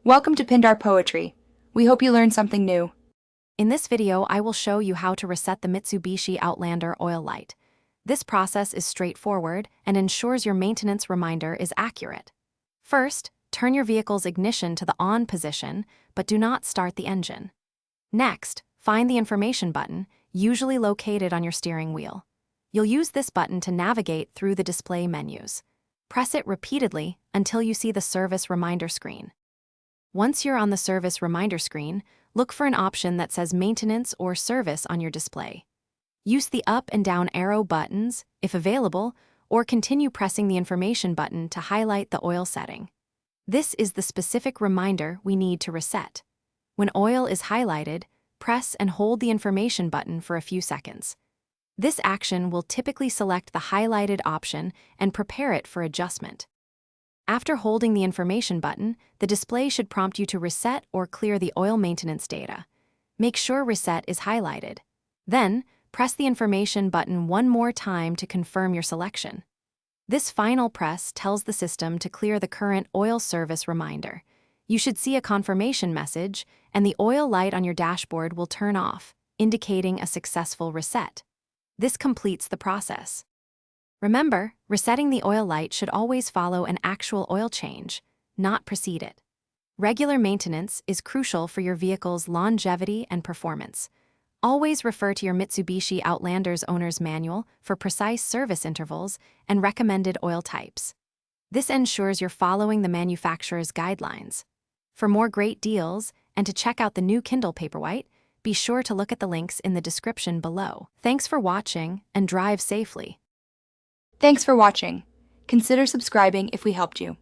Welcome to Pindar Poetry. We hope you learned something new. In this video, I will show you how to reset the Mitsubishi Outlander oil light. This process is straightforward and ensures your maintenance reminder is accurate. First, turn your vehicle's ignition to the on position, but do not start the engine. Next, find the information button, usually located on your steering wheel. You'll use this button to navigate through the display menus. Press it repeatedly until you see the service reminder screen. Once you're on the service reminder screen, look for an option that says Maintenance or Service on your display. Use the up and down arrow buttons, if available, or continue pressing the information button to highlight the oil setting. This is the specific reminder we need to reset. When oil is highlighted, press and hold the information button for a few seconds. This action will typically select the highlighted option and prepare it for adjustment. After holding the information button, the display should prompt you to reset or clear the oil maintenance data. Make sure Reset is highlighted. Then, press the information button one more time to confirm your selection. This final press tells the system to clear the current oil service reminder. You should see a confirmation message, and the oil light on your dashboard will turn off, indicating a successful reset. This completes the process. Remember, resetting the oil light should always follow an actual oil change, not precede it. Regular maintenance is crucial for your vehicle's longevity and performance. Always refer to your Mitsubishi Outlander's owner's manual for precise service intervals and recommended oil types. This ensures you're following the manufacturer's guidelines. For more great deals and to check out the new Kindle Paperwhite, be sure to look at the links in the description below. Thanks for watching and drive safely. Thanks for watching. Consider subscribing if we helped you.